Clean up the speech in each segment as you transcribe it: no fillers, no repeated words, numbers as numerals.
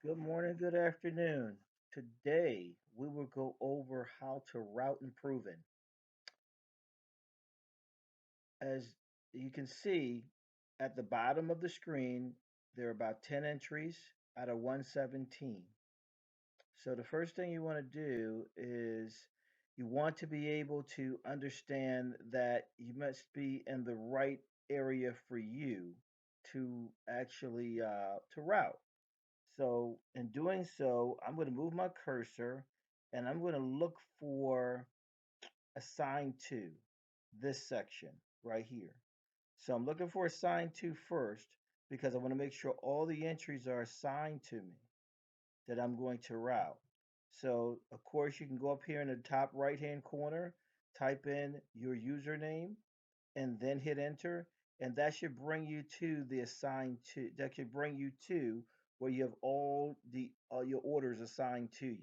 Good morning, good afternoon. Today we will go over how to route and proven. As you can see at the bottom of the screen, there are about 10 entries out of 117. So the first thing you want to do is you want to be able to understand that you must be in the right area for you to actually to route. So in doing so, I'm going to move my cursor and I'm going to look for assign to this section right here. So I'm looking for assign to first because I want to make sure all the entries are assigned to me that I'm going to route. So of course you can go up here in the top right hand corner, type in your username and then hit enter, and that should bring you to the assigned to that should bring you to where you have all your orders assigned to you.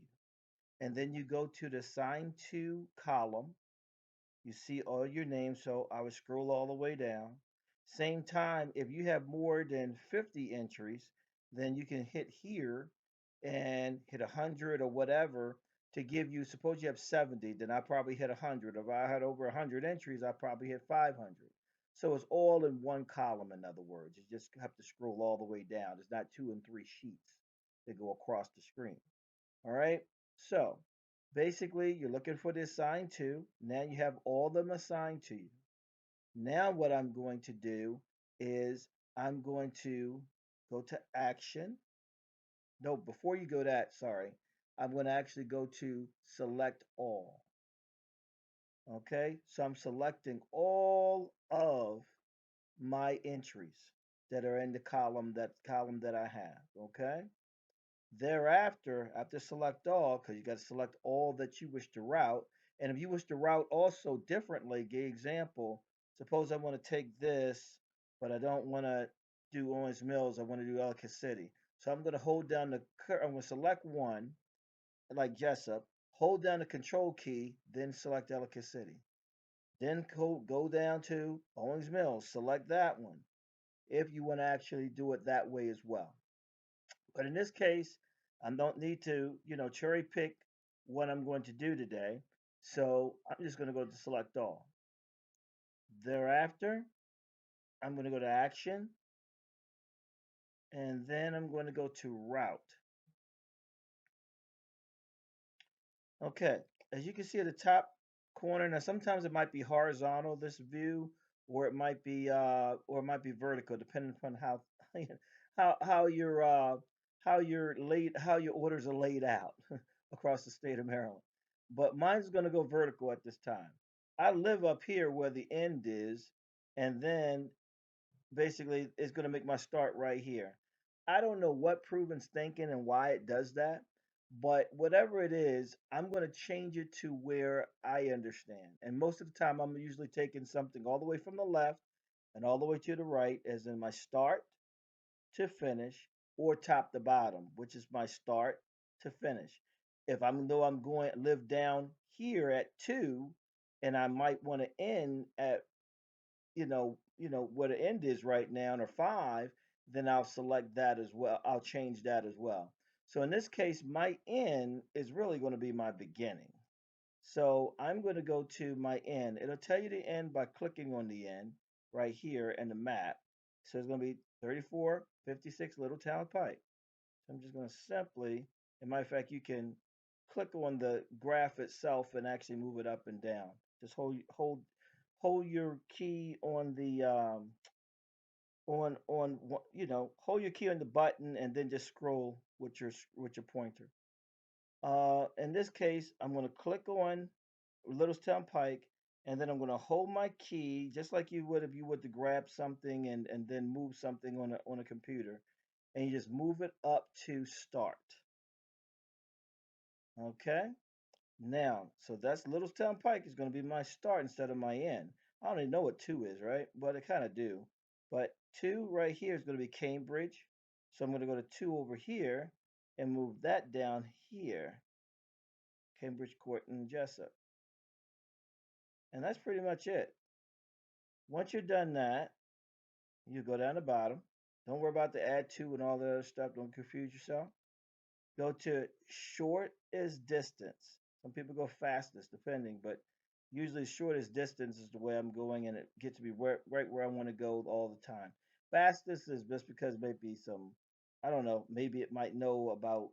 And then you go to the assign to column. You see all your names, so I would scroll all the way down. Same time, if you have more than 50 entries, then you can hit here and hit 100 or whatever to give you, suppose you have 70, then I probably hit 100. If I had over 100 entries, I probably hit 500. So it's all in one column, in other words. You just have to scroll all the way down. It's not two and three sheets that go across the screen. All right. So basically, you're looking for the assigned to. Now you have all of them assigned to you. Now, what I'm going to do is I'm going to go to action. No, before you go to that, sorry, I'm going to actually go to select all. Okay. So I'm selecting all of my entries that are in the column that I have. Okay. Thereafter, after select all, because you got to select all that you wish to route. And if you wish to route also differently, give example, suppose I want to take this, but I don't want to do Owens Mills, I want to do Ellicott City. So I'm going to hold down I'm going to select one, like Jessup, hold down the control key, then select Ellicott City. Then go down to Owens Mills, select that one, if you want to actually do it that way as well. But in this case, I don't need to, cherry pick what I'm going to do today. So I'm just going to go to select all. Thereafter, I'm going to go to action and then I'm going to go to route. Okay, as you can see at the top corner, now sometimes it might be horizontal, this view, or it might be vertical, depending upon how your how your orders are laid out across the state of Maryland. But mine's going to go vertical at this time. I live up here where the end is, and then basically it's going to make my start right here. I don't know what Proven's thinking and why it does that, but whatever it is, I'm going to change it to where I understand. And most of the time, I'm usually taking something all the way from the left and all the way to the right, as in my start to finish, or top to bottom, which is my start to finish. If I know I'm going to live down here at 2, and I might want to end at what the end is right now or 5, then I'll select that as well. I'll change that as well. So in this case, my end is really going to be my beginning. So I'm going to go to my end. It'll tell you the end by clicking on the end right here in the map. So it's going to be 3456 Little Town Pike. So I'm just going to simply, as a matter of fact, you can click on the graph itself and actually move it up and down. Just hold your key on the hold your key on the button and then just scroll with your pointer. In this case, I'm going to click on Littlestown Pike, and then I'm going to hold my key just like you would if you were to grab something and then move something on a computer, and you just move it up to start. Okay. Now, so that's Littlestown Pike is going to be my start instead of my end. I don't even know what 2 is, right? But I kind of do. But 2 right here is going to be Cambridge. So I'm going to go to 2 over here and move that down here. Cambridge Court and Jessup. And that's pretty much it. Once you're done that, you go down the bottom. Don't worry about the add to and all that other stuff. Don't confuse yourself. Go to shortest distance. Some people go fastest, depending, but usually shortest distance is the way I'm going, and it gets me right where I want to go all the time. Fastest is just because maybe I don't know, maybe it might know about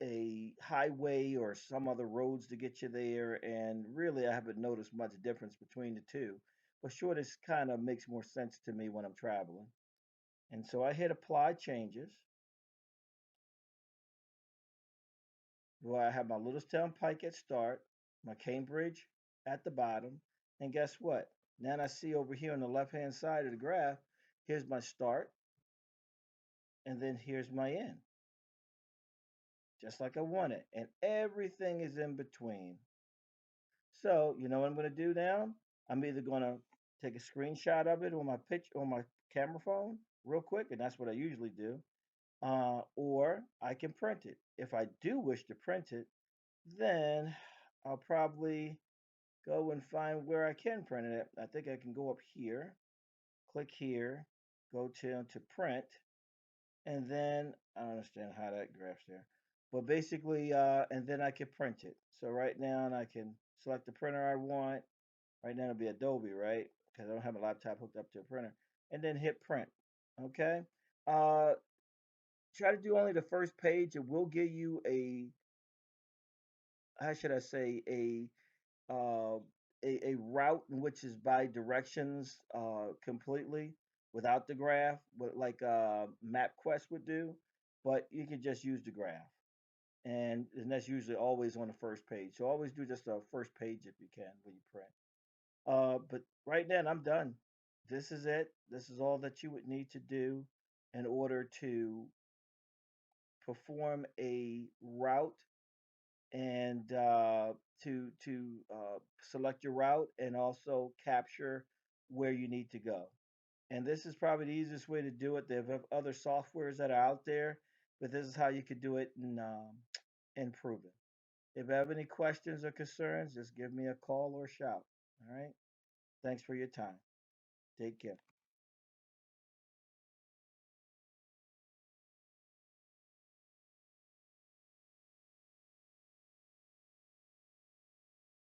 a highway or some other roads to get you there, and really I haven't noticed much difference between the two. But shortest kind of makes more sense to me when I'm traveling. And so I hit apply changes. Well, I have my Littlestown Pike at start, my Cambridge at the bottom, and guess what? Now I see over here on the left hand side of the graph, here's my start, and then here's my end, just like I want it. And everything is in between. So, you know what I'm going to do now? I'm either going to take a screenshot of it on my camera phone real quick, and that's what I usually do, or I can print it. If I do wish to print it, then I'll probably go and find where I can print it. I think I can go up here, click here, go to print, and then I don't understand how that graphs there. But basically, and then I can print it. So right now, I can select the printer I want. Right now, it'll be Adobe, right? Because I don't have a laptop hooked up to a printer. And then hit print. Okay. Uh, Try to do only the first page. It will give you how should I say, uh, a route in which is by directions completely without the graph, what like MapQuest would do. But you can just use the graph, and that's usually always on the first page. So always do just the first page if you can when you print. But right then I'm done. This is it. This is all that you would need to do in order to perform a route and to select your route and also capture where you need to go. And this is probably the easiest way to do it. There are other softwares that are out there, but this is how you could do it in Proven. If you have any questions or concerns, just give me a call or shout. All right. Thanks for your time. Take care.